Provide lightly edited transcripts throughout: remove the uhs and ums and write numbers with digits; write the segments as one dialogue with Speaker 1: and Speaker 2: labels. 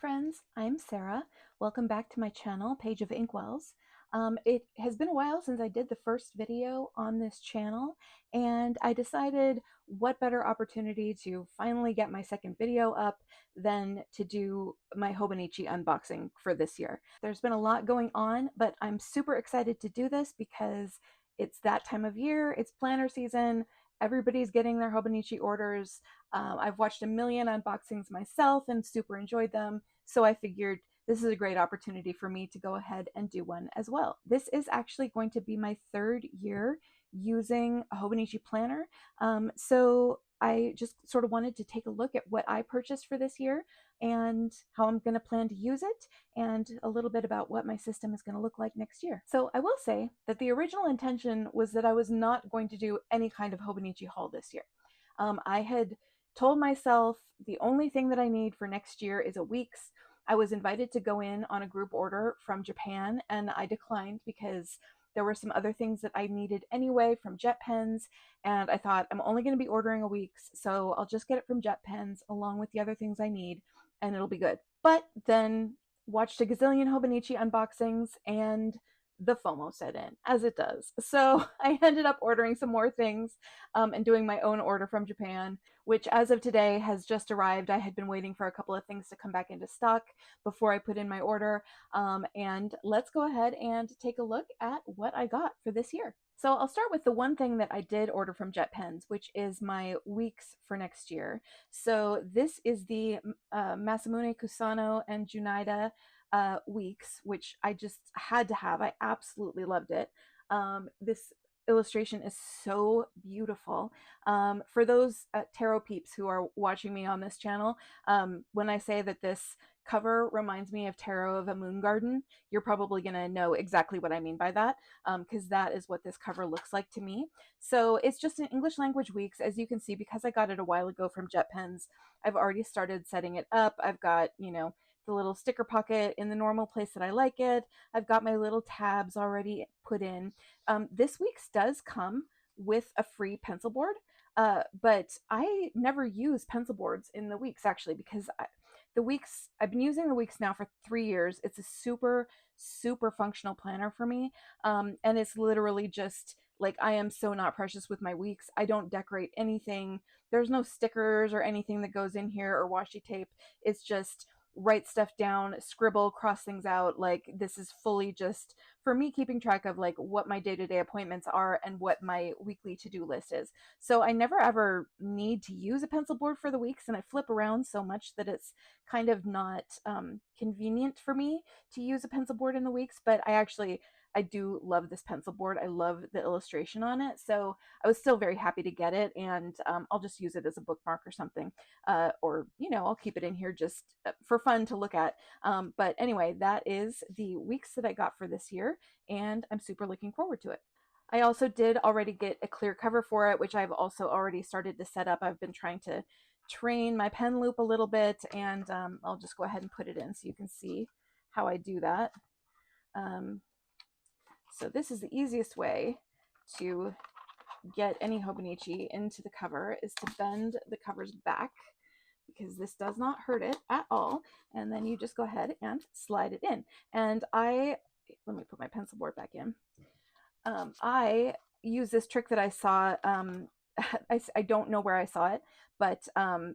Speaker 1: friends, I'm Sarah. Welcome back to my channel, Page of Inkwells. It has been a while since I did the first video on this channel, and I decided what better opportunity to finally get my second video up than to do my Hobonichi unboxing for this year. There's been a lot going on, but I'm super excited to do this because it's that time of year, it's planner season, everybody's getting their Hobonichi orders. I've watched a million unboxings myself and super enjoyed them, so I figured this is a great opportunity for me to go ahead and do one as well. This is actually going to be my third year using a Hobonichi planner, so I just sort of wanted to take a look at what I purchased for this year and how I'm going to plan to use it, and a little bit about what my system is going to look like next year. So I will say that the original intention was that I was not going to do any kind of Hobonichi haul this year. I had told myself the only thing that I need for next year is a week's. I was invited to go in on a group order from Japan, and I declined because there were some other things that I needed anyway from Jet Pens, and I thought I'm only going to be ordering a week's, so I'll just get it from Jet Pens along with the other things I need, and it'll be good. But then watched a gazillion Hobonichi unboxings, and the FOMO set in, as it does. So I ended up ordering some more things and doing my own order from Japan, which as of today has just arrived. I had been waiting for a couple of things to come back into stock before I put in my order. And let's go ahead and take a look at what I got for this year. So I'll start with the one thing that I did order from Jet Pens, which is my weeks for next year. So this is the Masamune Kusano and Junaida weeks, which I just had to have. I absolutely loved it. This illustration is so beautiful. For those tarot peeps who are watching me on this channel, when I say that this cover reminds me of Tarot of a Moon Garden, you're probably going to know exactly what I mean by that, because that is what this cover looks like to me. So it's just an English language weeks. As you can see, because I got it a while ago from Jet Pens, I've already started setting it up. I've got, the little sticker pocket in the normal place that I like it. I've got my little tabs already put in. This week's does come with a free pencil board, but I never use pencil boards in the weeks, actually, because I've been using the weeks now for 3 years. It's a super, super functional planner for me. And it's literally just like, I am so not precious with my weeks. I don't decorate anything. There's no stickers or anything that goes in here or washi tape. It's just write stuff down, scribble, cross things out. Like, this is fully just for me keeping track of like what my day-to-day appointments are and what my weekly to-do list is. So I never ever need to use a pencil board for the weeks, and I flip around so much that it's kind of not convenient for me to use a pencil board in the weeks. But I do love this pencil board. I love the illustration on it. So I was still very happy to get it, and I'll just use it as a bookmark or something. Or, I'll keep it in here just for fun to look at. But anyway, that is the weeks that I got for this year, and I'm super looking forward to it. I also did already get a clear cover for it, which I've also already started to set up. I've been trying to train my pen loop a little bit, and I'll just go ahead and put it in so you can see how I do that. So this is the easiest way to get any Hobonichi into the cover, is to bend the covers back, because this does not hurt it at all. And then you just go ahead and slide it in. And let me put my pencil board back in. I use this trick that I saw. I don't know where I saw it, but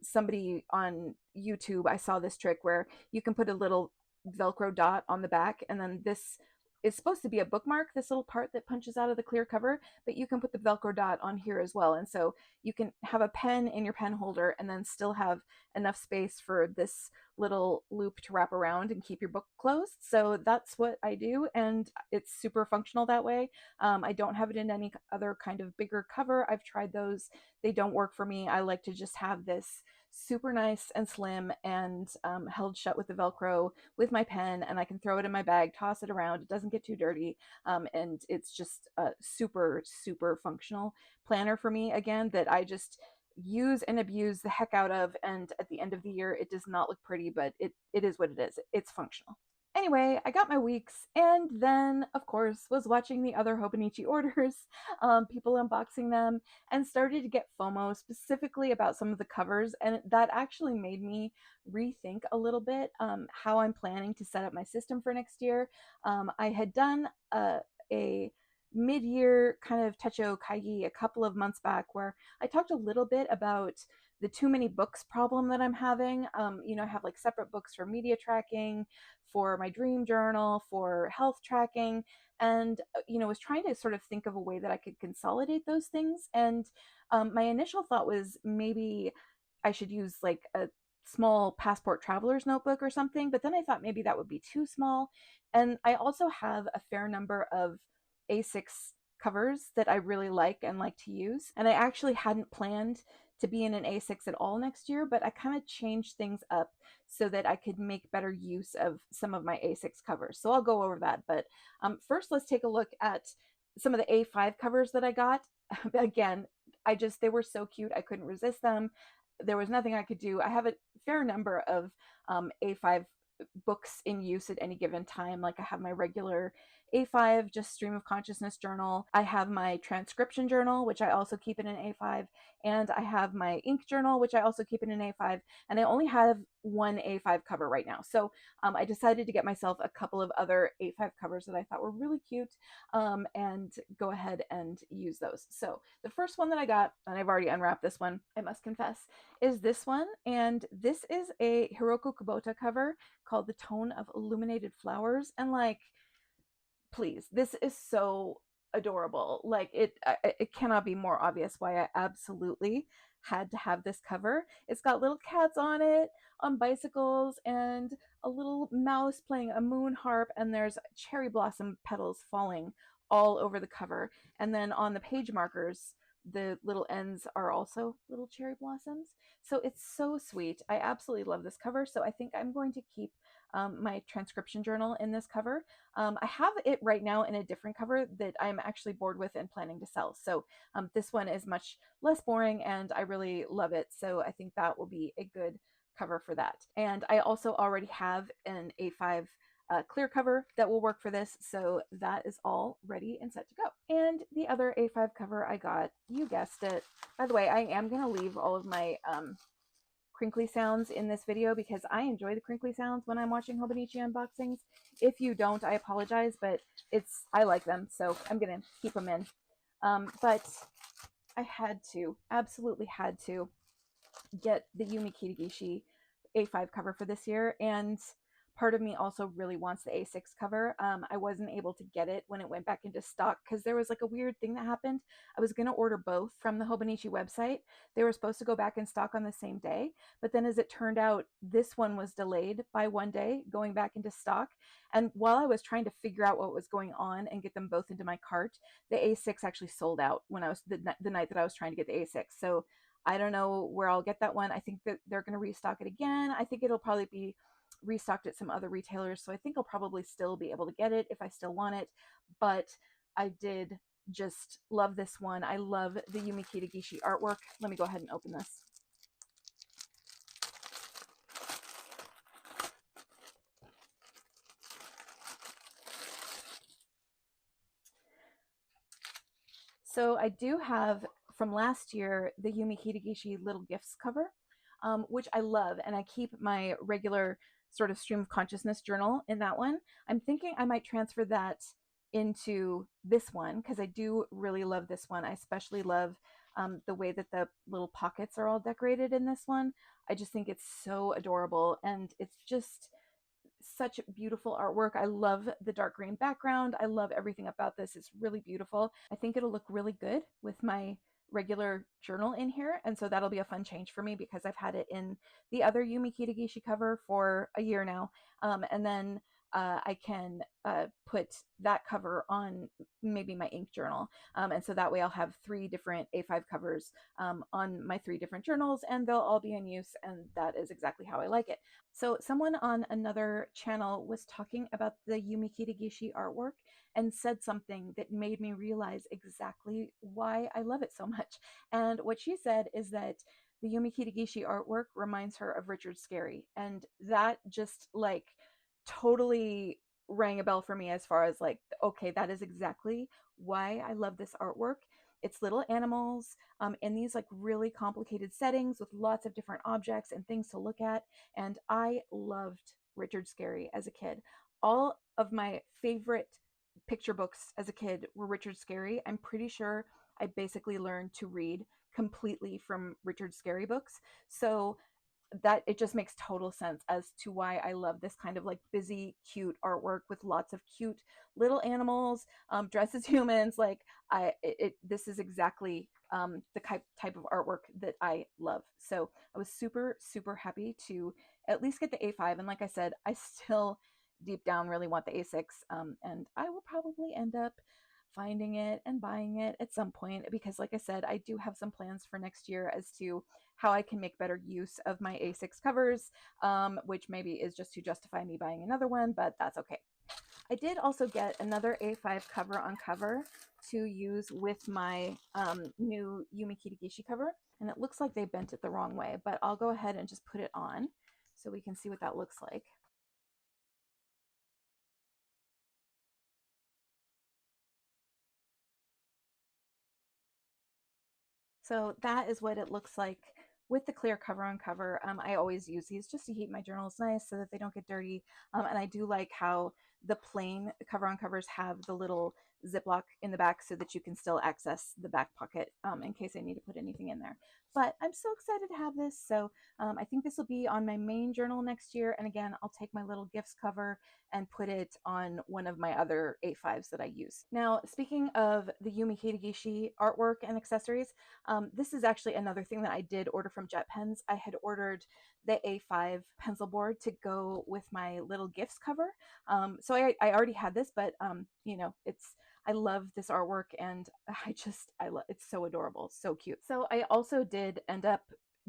Speaker 1: somebody on YouTube, I saw this trick where you can put a little Velcro dot on the back, and then this is supposed to be a bookmark, this little part that punches out of the clear cover, but you can put the Velcro dot on here as well. And so you can have a pen in your pen holder and then still have enough space for this little loop to wrap around and keep your book closed. So that's what I do, and it's super functional that way. I don't have it in any other kind of bigger cover. I've tried those. They don't work for me. I like to just have this super nice and slim and held shut with the Velcro with my pen, and I can throw it in my bag, toss it around. It doesn't get too dirty, and it's just a super, super functional planner for me, again, that I just use and abuse the heck out of. And at the end of the year, it does not look pretty, but it is what it is. It's functional. Anyway, I got my weeks, and then, of course, was watching the other Hobonichi orders, people unboxing them, and started to get FOMO specifically about some of the covers, and that actually made me rethink a little bit how I'm planning to set up my system for next year. I had done a mid-year kind of Techo Kaigi a couple of months back where I talked a little bit about the too many books problem that I'm having. I have like separate books for media tracking, for my dream journal, for health tracking, and was trying to sort of think of a way that I could consolidate those things. And my initial thought was maybe I should use like a small passport traveler's notebook or something, but then I thought maybe that would be too small. And I also have a fair number of A6 covers that I really like and like to use. And I actually hadn't planned to be in an A6 at all next year, but I kind of changed things up so that I could make better use of some of my A6 covers. So I'll go over that. But first, let's take a look at some of the A5 covers that I got. Again, they were so cute. I couldn't resist them. There was nothing I could do. I have a fair number of A5 books in use at any given time. Like I have my regular A5, just stream of consciousness journal. I have my transcription journal, which I also keep in an A5. And I have my ink journal, which I also keep in an A5. And I only have one A5 cover right now. So I decided to get myself a couple of other A5 covers that I thought were really cute and go ahead and use those. So the first one that I got, and I've already unwrapped this one, I must confess, is this one. And this is a Hiroko Kubota cover called The Tone of Illuminated Flowers. And like, please, this is so adorable. Like it cannot be more obvious why I absolutely had to have this cover. It's got little cats on it on bicycles and a little mouse playing a moon harp, and there's cherry blossom petals falling all over the cover. And then on the page markers, the little ends are also little cherry blossoms. So it's so sweet. I absolutely love this cover. So I think I'm going to keep my transcription journal in this cover. I have it right now in a different cover that I'm actually bored with and planning to sell. So this one is much less boring and I really love it. So I think that will be a good cover for that. And I also already have an A5 clear cover that will work for this. So that is all ready and set to go. And the other A5 cover I got, you guessed it. By the way, I am going to leave all of my crinkly sounds in this video because I enjoy the crinkly sounds when I'm watching Hobonichi unboxings. If you don't, I apologize, but I like them, so I'm gonna keep them in. But I had to, absolutely had to, get the Yumi Kitagishi A5 cover for this year, and part of me also really wants the A6 cover. I wasn't able to get it when it went back into stock because there was like a weird thing that happened. I was going to order both from the Hobonichi website. They were supposed to go back in stock on the same day, but then as it turned out, this one was delayed by one day going back into stock. And while I was trying to figure out what was going on and get them both into my cart, the A6 actually sold out when I was the night that I was trying to get the A6. So I don't know where I'll get that one. I think that they're going to restock it again. I think it'll probably be restocked at some other retailers. So I think I'll probably still be able to get it if I still want it. But I did just love this one. I love the Yumi Kitagishi artwork. Let me go ahead and open this. So I do have from last year the Yumi Kitagishi Little Gifts cover, which I love, and I keep my regular sort of stream of consciousness journal in that one. I'm thinking I might transfer that into this one because I do really love this one. I especially love the way that the little pockets are all decorated in this one. I just think it's so adorable, and it's just such beautiful artwork. I love the dark green background. I love everything about this. It's really beautiful. I think it'll look really good with my regular journal in here, and so that'll be a fun change for me because I've had it in the other Yumi Kitagishi cover for a year now, and then I can put that cover on maybe my ink journal, and so that way I'll have 3 different A5 covers on my 3 different journals, and they'll all be in use, and that is exactly how I like it. So someone on another channel was talking about the Yumi Kitagishi artwork and said something that made me realize exactly why I love it so much. And what she said is that the Yumi Kitagishi artwork reminds her of Richard Scarry, and that just like totally rang a bell for me as far as like, okay, that is exactly why I love this artwork. It's little animals in these like really complicated settings with lots of different objects and things to look at. And I loved Richard Scarry as a kid. All of my favorite picture books as a kid were Richard Scarry. I'm pretty sure I basically learned to read completely from Richard Scarry books. So that it just makes total sense as to why I love this kind of like busy, cute artwork with lots of cute little animals dressed as humans. Like this is exactly the type of artwork that I love. So I was super, super happy to at least get the A5. And like I said, I still deep down really want the A6. And I will probably end up finding it and buying it at some point because like I said, I do have some plans for next year as to how I can make better use of my A6 covers, which maybe is just to justify me buying another one, but that's okay. I did also get another A5 cover on cover to use with my new Yumi Kitagishi cover, and it looks like they bent it the wrong way, but I'll go ahead and just put it on so we can see what that looks like. So that is what it looks like with the clear cover on cover. I always use these just to keep my journals nice so that they don't get dirty. And I do like how the plain cover on covers have the little Ziploc in the back so that you can still access the back pocket in case I need to put anything in there. But I'm so excited to have this. So I think this will be on my main journal next year. And again, I'll take my little gifts cover and put it on one of my other A5s that I use. Now, speaking of the Yumi Kitagishi artwork and accessories, this is actually another thing that I did order from Jet Pens. I had ordered the A5 pencil board to go with my little gifts cover. So I already had this, but you know, I love this artwork and I love it's so adorable, so cute. So I also did end up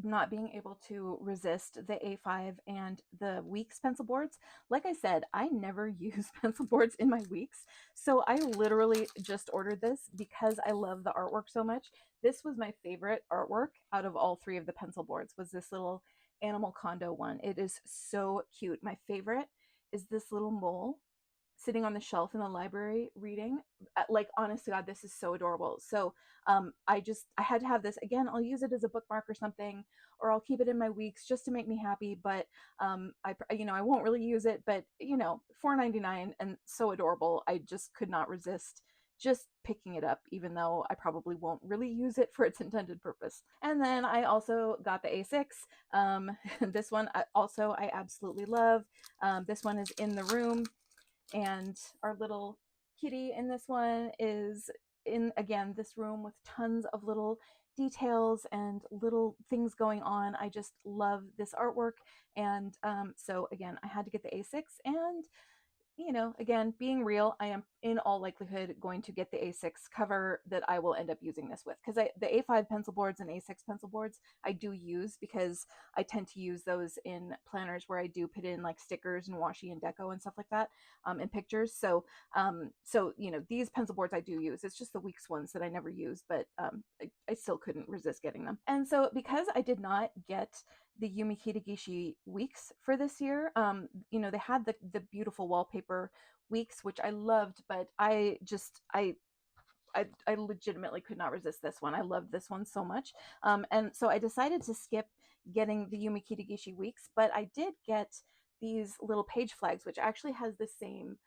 Speaker 1: not being able to resist the A5 and the Weeks pencil boards. Like I said, I never use pencil boards in my Weeks. So I literally just ordered this because I love the artwork so much. This was my favorite artwork out of all three of the pencil boards, was this little animal condo one. It is so cute. My favorite is this little mole sitting on the shelf in the library reading. Like, honest to God, this is so adorable. So I had to have this. Again, I'll use it as a bookmark or something, or I'll keep it in my Weeks just to make me happy. But I won't really use it. But $4.99 and so adorable. I just could not resist just picking it up, even though I probably won't really use it for its intended purpose. And then I also got the A6. This one I absolutely love. This one is in the room, and our little kitty in this one is in, again, this room with tons of little details and little things going on. I just love this artwork. And so again, I had to get the A6. And again, being real, I am in all likelihood going to get the A6 cover that I will end up using this with, because the A5 pencil boards and A6 pencil boards I do use because I tend to use those in planners where I do put in like stickers and washi and deco and stuff like that in pictures. So these pencil boards I do use. It's just the Weeks ones that I never use, but I still couldn't resist getting them. And so because I did not get the Yumi Kitagishi Weeks for this year, they had the beautiful wallpaper Weeks, which I loved, but I legitimately could not resist this one. I loved this one so much. And so I decided to skip getting the Yumi Kitagishi Weeks, but I did get these little page flags, which actually has the same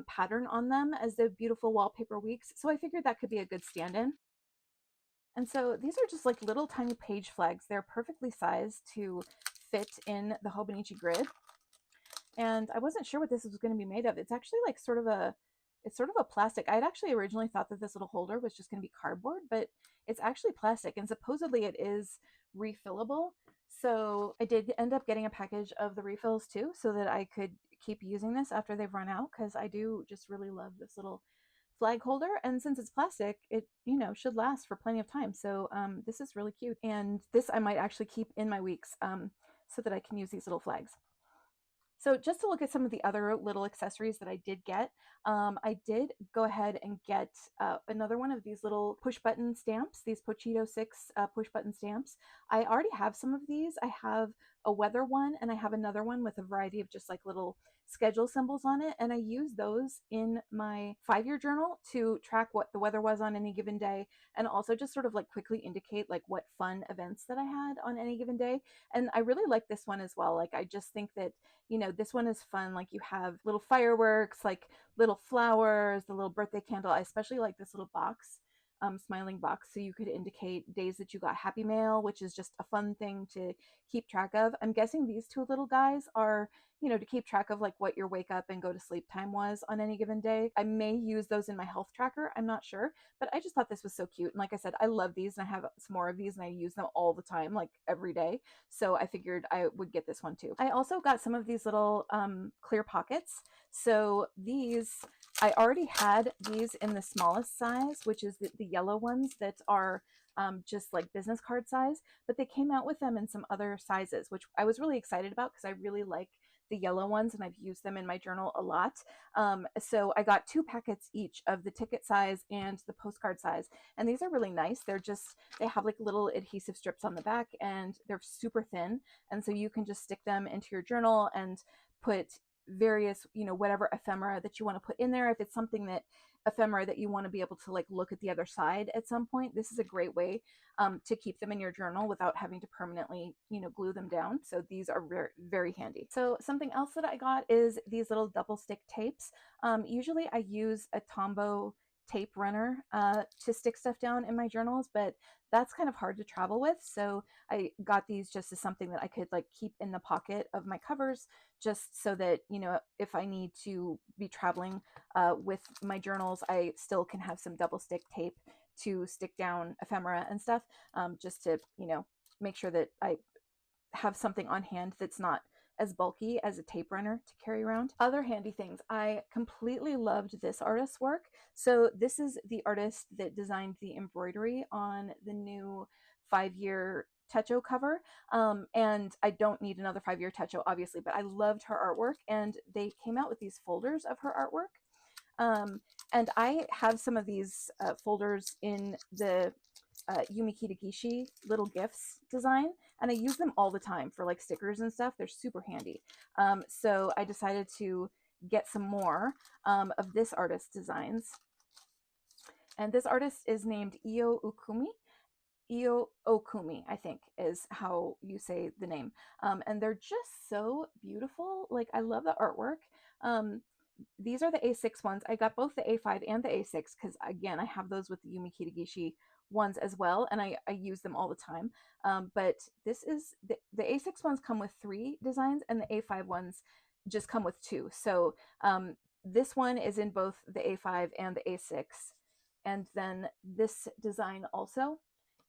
Speaker 1: pattern on them as the beautiful wallpaper Weeks. So I figured that could be a good stand-in. And so these are just like little tiny page flags. They're perfectly sized to fit in the Hobonichi grid. And I wasn't sure what this was going to be made of. It's actually like it's sort of a plastic. I'd actually originally thought that this little holder was just going to be cardboard, but it's actually plastic, and supposedly it is refillable. So I did end up getting a package of the refills too, so that I could keep using this after they've run out, because I do just really love this little flag holder. And since it's plastic, it should last for plenty of time. So this is really cute, and this I might actually keep in my Weeks so that I can use these little flags. So just to look at some of the other little accessories that I did get, I did go ahead and get another one of these little push button stamps, these Pochito 6 push button stamps. I already have some of these. I have a weather one, and I have another one with a variety of just like little schedule symbols on it. And I use those in my 5-year journal to track what the weather was on any given day, and also just sort of like quickly indicate like what fun events that I had on any given day. And I really like this one as well. Like, I just think that, you know, this one is fun. Like, you have little fireworks, like little flowers, the little birthday candle. I especially like this little box, smiling box, so you could indicate days that you got happy mail, which is just a fun thing to keep track of. I'm guessing these two little guys are, you know, to keep track of like what your wake up and go to sleep time was on any given day. I may use those in my health tracker, I'm not sure, but I just thought this was so cute. And like I said, I love these, and I have some more of these, and I use them all the time, like every day. So I figured I would get this one too. I also got some of these little clear pockets. So these, I already had these in the smallest size, which is the yellow ones that are just like business card size, but they came out with them in some other sizes, which I was really excited about because I really like the yellow ones and I've used them in my journal a lot. So I got 2 packets each of the ticket size and the postcard size. And these are really nice. They have like little adhesive strips on the back, and they're super thin. And so you can just stick them into your journal and put various, you know, whatever ephemera that you want to put in there. If it's something that ephemera that you want to be able to like look at the other side at some point, this is a great way to keep them in your journal without having to permanently, you know, glue them down. So these are very, very handy. So something else that I got is these little double stick tapes. Usually I use a Tombow tape runner to stick stuff down in my journals, but that's kind of hard to travel with. So I got these just as something that I could like keep in the pocket of my covers, just so that, you know, if I need to be traveling with my journals, I still can have some double stick tape to stick down ephemera and stuff, just to, you know, make sure that I have something on hand that's not as bulky as a tape runner to carry around. Other handy things, I completely loved this artist's work. So this is the artist that designed the embroidery on the new 5-year Techo cover. And I don't need another 5-year Techo, obviously, but I loved her artwork, and they came out with these folders of her artwork. And I have some of these folders in the Yumi Kitagishi little gifts design, and I use them all the time for like stickers and stuff. They're super handy. So I decided to get some more of this artist's designs. And this artist is named Io Okumi. Io Okumi, I think, is how you say the name. And they're just so beautiful. Like, I love the artwork. These are the A6 ones. I got both the A5 and the A6 because, again, I have those with the Yumi Kitagishi ones as well, and I use them all the time. But this is the A6 ones come with 3 designs, and the A5 ones just come with 2. So this one is in both the A5 and the A6, and then this design also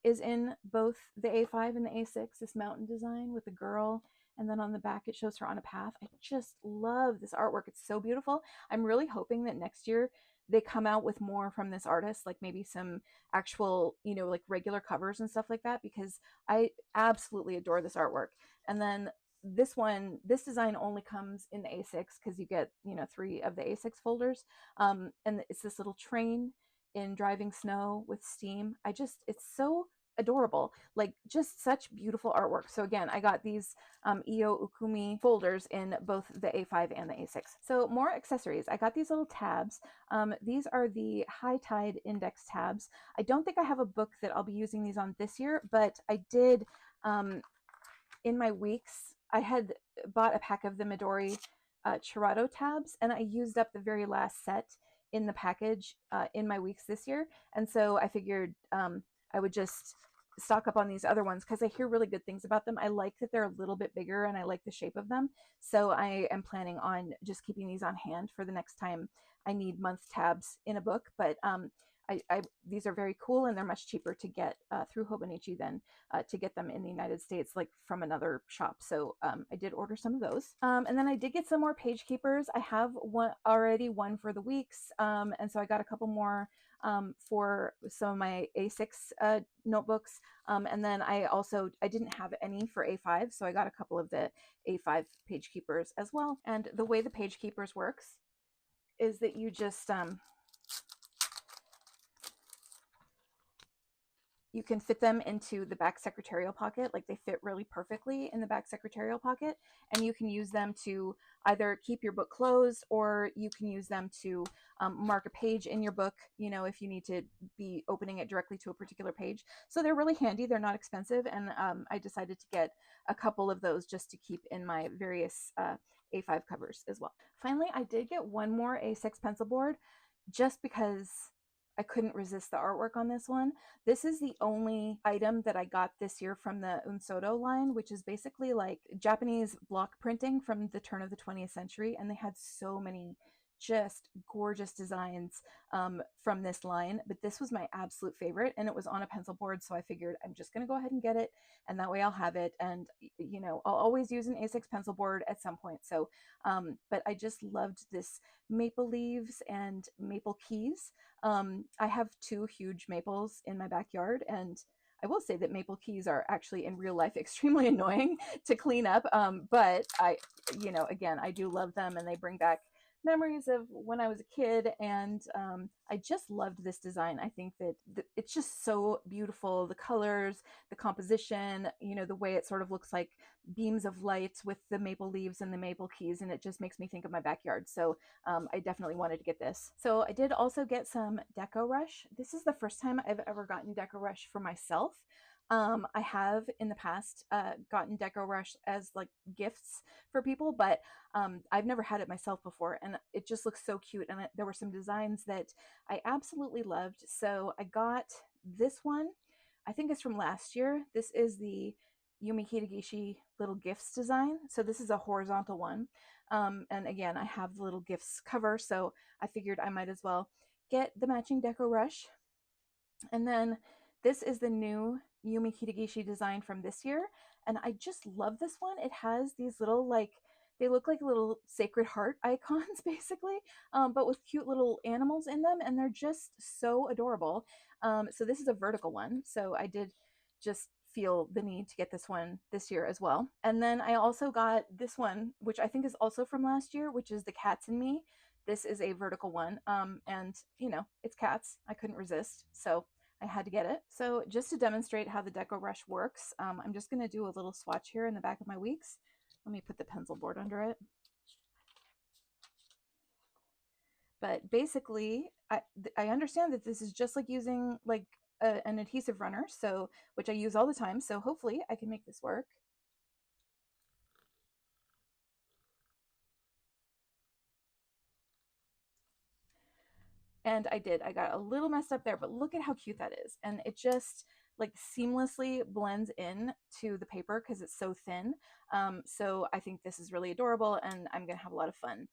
Speaker 1: is in both the A5 and the A6, this mountain design with the girl, and then on the back it shows her on a path. I just love this artwork. It's so beautiful. I'm really hoping that next year they come out with more from this artist, like maybe some actual, you know, like regular covers and stuff like that, because I absolutely adore this artwork. And then this design only comes in the A6 because you get, you know, 3 of the A6 folders. And it's this little train in driving snow with steam. It's so adorable, like just such beautiful artwork. So again, I got these Io Okumi folders in both the A5 and the A6. So more accessories. I got these little tabs. These are the High Tide Index tabs. I don't think I have a book that I'll be using these on this year, but I did in my weeks. I had bought a pack of the Midori Chirato tabs, and I used up the very last set in the package in my weeks this year. And so I figured I would just stock up on these other ones because I hear really good things about them. I like that they're a little bit bigger and I like the shape of them. So I am planning on just keeping these on hand for the next time I need month tabs in a book. But these are very cool, and they're much cheaper to get through Hobonichi than to get them in the United States, like from another shop. So I did order some of those. And then I did get some more page keepers. I have already one for the weeks. And so I got a couple more for some of my A6 notebooks. And then I didn't have any for A5, so I got a couple of the A5 page keepers as well. And the way the page keepers works is that you just you can fit them into the back secretarial pocket. Like they fit really perfectly in the back secretarial pocket, and you can use them to either keep your book closed, or you can use them to mark a page in your book, you know, if you need to be opening it directly to a particular page. So they're really handy. They're not expensive. And I decided to get a couple of those just to keep in my various A5 covers as well. Finally, I did get one more A6 pencil board just because I couldn't resist the artwork on this one. This is the only item that I got this year from the Unsodo line, which is basically like Japanese block printing from the turn of the 20th century. And they had so many just gorgeous designs from this line, but this was my absolute favorite, and it was on a pencil board, so I figured I'm just going to go ahead and get it, and that way I'll have it, and you know, I'll always use an A6 pencil board at some point. So but I just loved this maple leaves and maple keys. I have two huge maples in my backyard, and I will say that maple keys are actually in real life extremely annoying to clean up, but I, you know, again, I do love them, and they bring back memories of when I was a kid, and I just loved this design. I think that it's just so beautiful. The colors, the composition, you know, the way it sort of looks like beams of light with the maple leaves and the maple keys, and it just makes me think of my backyard. So I definitely wanted to get this. So I did also get some Deco Rush. This is the first time I've ever gotten Deco Rush for myself. I have in the past gotten Deco Rush as like gifts for people, but I've never had it myself before, and it just looks so cute. And there were some designs that I absolutely loved. So I got this one. I think it's from last year. This is the Yumi Hitagishi little gifts design. So this is a horizontal one. And again, I have the little gifts cover, so I figured I might as well get the matching Deco Rush. And then this is the new Yumi Hitagishi design from this year, and I just love this one. It has these little, like, they look like little Sacred Heart icons basically, but with cute little animals in them, and they're just so adorable. So this is a vertical one, so I did just feel the need to get this one this year as well. And then I also got this one, which I think is also from last year, which is the Cats and Me. This is a vertical one, and you know, it's cats. I couldn't resist, so I had to get it. So just to demonstrate how the Deco Rush works, I'm just going to do a little swatch here in the back of my weeks. Let me put the pencil board under it. But basically, I understand that this is just like using like an adhesive runner, so which I use all the time. So hopefully I can make this work. And I did. I got a little messed up there, but look at how cute that is. And it just like seamlessly blends in to the paper because it's so thin. So I think this is really adorable, and I'm going to have a lot of fun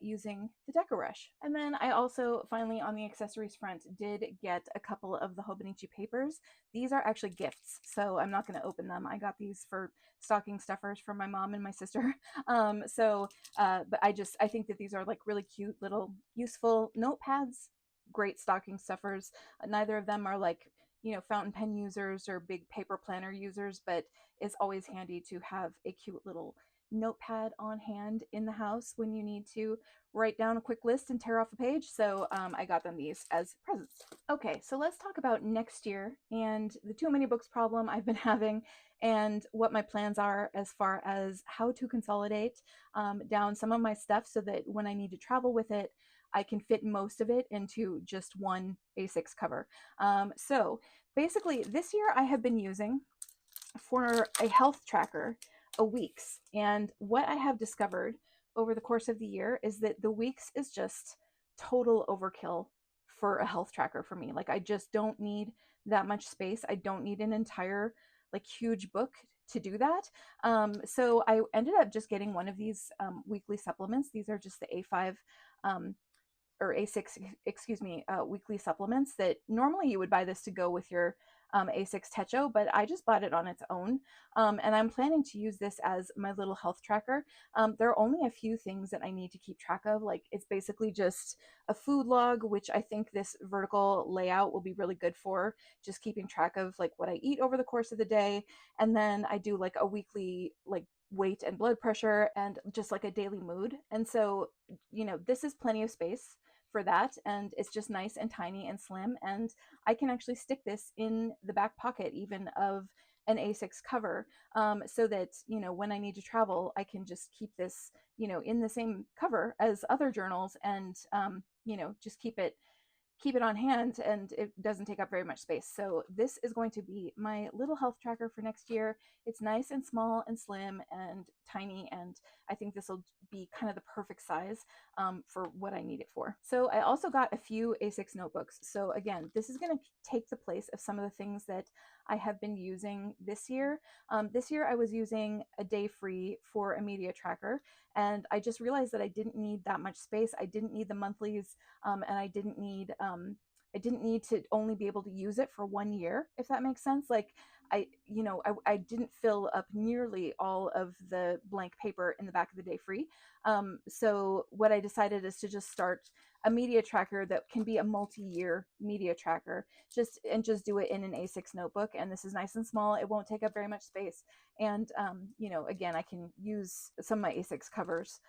Speaker 1: using the Deco Rush. And then I also finally on the accessories front did get a couple of the Hobonichi papers. These are actually gifts, so I'm not going to open them. I got these for stocking stuffers from my mom and my sister. But I think that these are like really cute little useful notepads, great stocking stuffers. Neither of them are like, you know, fountain pen users or big paper planner users, but it's always handy to have a cute little notepad on hand in the house when you need to write down a quick list and tear off a page. So I got them these as presents. Okay, so let's talk about next year and the too many books problem I've been having, and what my plans are as far as how to consolidate down some of my stuff so that when I need to travel with it, I can fit most of it into just one A6 cover. So basically this year I have been using for a health tracker a weeks, and what I have discovered over the course of the year is that the weeks is just total overkill for a health tracker for me. Like I just don't need that much space. I don't need an entire like huge book to do that. So I ended up just getting one of these weekly supplements. These are just the A5 or A6, excuse me, weekly supplements that normally you would buy this to go with your A6 Techo, but I just bought it on its own. And I'm planning to use this as my little health tracker. There are only a few things that I need to keep track of. Like it's basically just a food log, which I think this vertical layout will be really good for, just keeping track of like what I eat over the course of the day. And then I do like a weekly like weight and blood pressure and just like a daily mood. And so, you know, this is plenty of space for that, and it's just nice and tiny and slim, and I can actually stick this in the back pocket even of an A6 cover, so that, you know, when I need to travel, I can just keep this, you know, in the same cover as other journals, and you know, just keep it on hand, and it doesn't take up very much space. So this is going to be my little health tracker for next year. It's nice and small and slim and tiny, and I think this will be kind of the perfect size for what I need it for. So I also got a few A6 notebooks. So again, this is going to take the place of some of the things that I have been using this year. This year I was using a day free for a media tracker, and I just realized that I didn't need that much space. I didn't need the monthlies, and I didn't need to only be able to use it for 1 year, if that makes sense. Like I didn't fill up nearly all of the blank paper in the back of the day free. So what I decided is to just start a media tracker that can be a multi-year media tracker, just do it in an A6 notebook. And this is nice and small. It won't take up very much space. And, again, I can use some of my A6 covers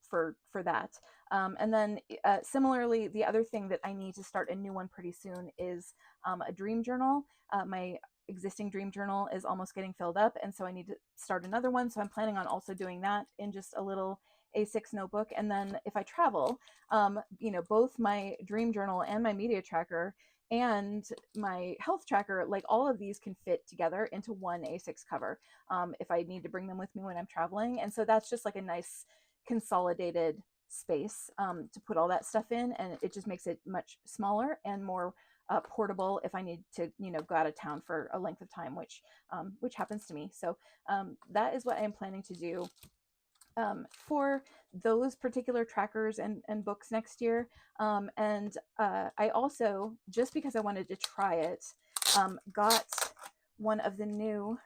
Speaker 1: for that. And then similarly, the other thing that I need to start a new one pretty soon is a dream journal. My existing dream journal is almost getting filled up, and so I need to start another one. So I'm planning on also doing that in just a little A6 notebook. And then if I travel, both my dream journal and my media tracker and my health tracker, like all of these can fit together into one A6 cover if I need to bring them with me when I'm traveling. And so that's just like a nice consolidated space to put all that stuff in, and it just makes it much smaller and more portable if I need to, go out of town for a length of time, which happens to me. So that is what I am planning to do for those particular trackers and books next year. And I also, just because I wanted to try it, got one of the new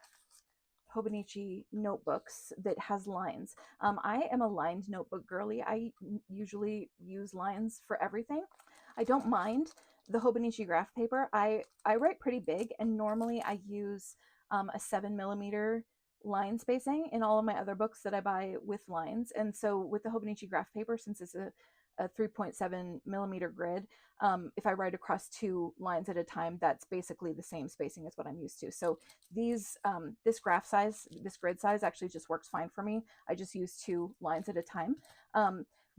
Speaker 1: Hobonichi notebooks that has lines. I am a lined notebook girly. I usually use lines for everything. I don't mind the Hobonichi graph paper. I write pretty big, and normally I use a 7mm line spacing in all of my other books that I buy with lines. And so with the Hobonichi graph paper, since it's a 3.7mm grid, if I write across 2 lines at a time, that's basically the same spacing as what I'm used to. So these this graph size, this grid size actually just works fine for me. I just use 2 lines at a time.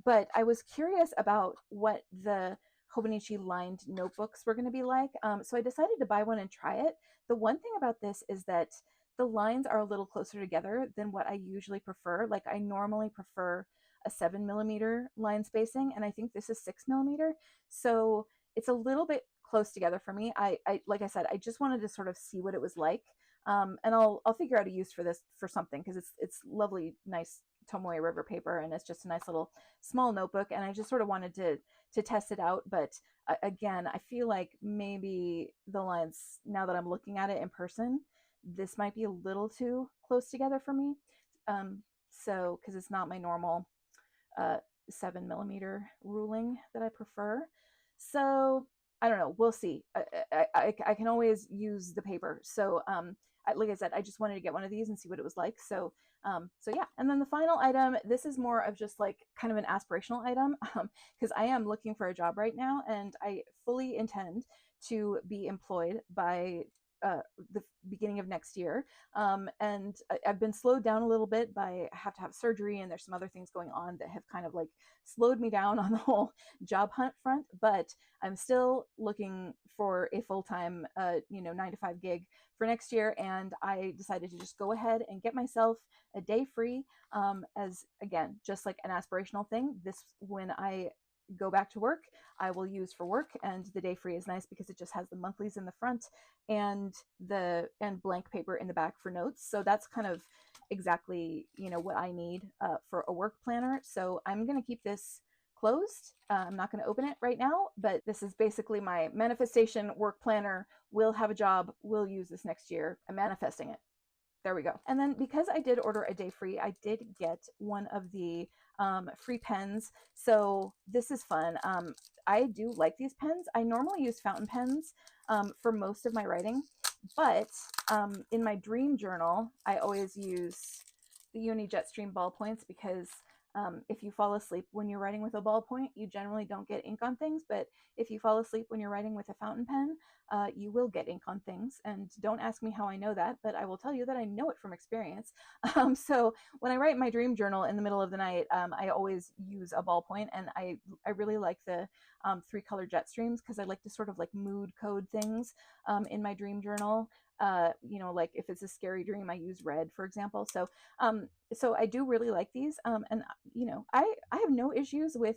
Speaker 1: But I was curious about what the Hobonichi lined notebooks were going to be like. So I decided to buy one and try it. The one thing about this is that the lines are a little closer together than what I usually prefer. Like I normally prefer a 7mm line spacing, and I think this is 6mm. So it's a little bit close together for me. I like I said, I just wanted to sort of see what it was like. And I'll figure out a use for this for something, because it's lovely, nice Tomoe River paper, and it's just a nice little small notebook, and I just sort of wanted to test it out. But again, I feel like maybe the lines, now that I'm looking at it in person, this might be a little too close together for me. So because it's not my normal 7mm ruling that I prefer. So I don't know. We'll see. I can always use the paper. So like I said, I just wanted to get one of these and see what it was like. So yeah. And then the final item, this is more of just like kind of an aspirational item, because I am looking for a job right now, and I fully intend to be employed by the beginning of next year. And I've been slowed down a little bit by, I have to have surgery, and there's some other things going on that have kind of like slowed me down on the whole job hunt front. But I'm still looking for a full-time, 9 to 5 gig for next year. And I decided to just go ahead and get myself a day free, as again, just like an aspirational thing. This, when I go back to work, I will use for work, and the day free is nice because it just has the monthlies in the front and blank paper in the back for notes. So that's kind of exactly what I need for a work planner. So I'm going to keep this closed. I'm not going to open it right now, but this is basically my manifestation work planner. Will have a job, will use this next year. I'm manifesting it. There we go. And then because I did order a day free, I did get one of the free pens. So this is fun. I do like these pens. I normally use fountain pens for most of my writing, but in my dream journal, I always use the Uni Jetstream ballpoints, because If you fall asleep when you're writing with a ballpoint, you generally don't get ink on things, but if you fall asleep when you're writing with a fountain pen, you will get ink on things. And don't ask me how I know that, but I will tell you that I know it from experience. So when I write my dream journal in the middle of the night, I always use a ballpoint, and I really like the 3-color jet streams because I like to sort of like mood code things in my dream journal. Like if it's a scary dream, I use red, for example. So I do really like these. And I have no issues with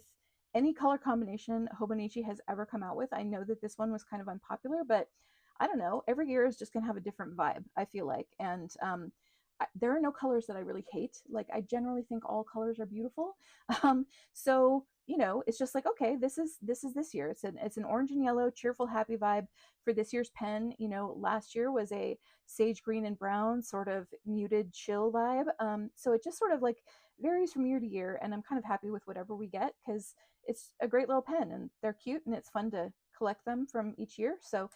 Speaker 1: any color combination Hobonichi has ever come out with. I know that this one was kind of unpopular, but I don't know. Every year is just gonna have a different vibe, I feel like. And there are no colors that I really hate. Like, I generally think all colors are beautiful. Um, so it's just like, okay, this year. It's an orange and yellow, cheerful, happy vibe for this year's pen. Last year was a sage green and brown, sort of muted, chill vibe. So it just sort of like varies from year to year, and I'm kind of happy with whatever we get because it's a great little pen and they're cute and it's fun to collect them from each year. So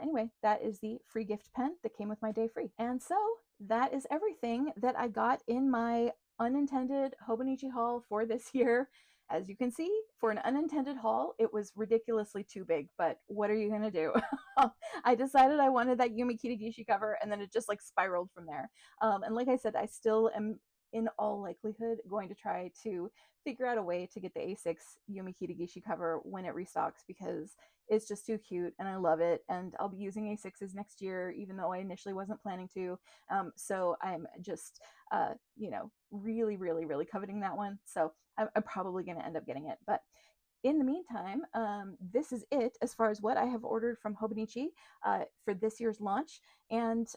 Speaker 1: anyway, that is the free gift pen that came with my day free. And so that is everything that I got in my unintended Hobonichi haul for this year. As you can see, for an unintended haul, it was ridiculously too big, but what are you going to do? I decided I wanted that Yumi Kitagishi cover, and then it just like spiraled from there. And like I said, I still am in all likelihood going to try to figure out a way to get the A6 Yumi Kitagishi cover when it restocks because it's just too cute and I love it. And I'll be using A6s next year, even though I initially wasn't planning to. So I'm just, really, really, really coveting that one. So I'm probably going to end up getting it. But in the meantime, this is it as far as what I have ordered from Hobonichi for this year's launch. And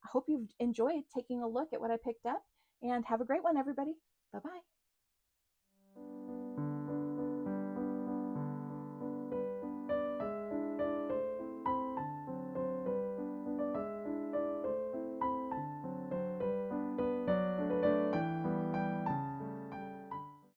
Speaker 1: hope you've enjoyed taking a look at what I picked up. And have a great one, everybody. Bye-bye.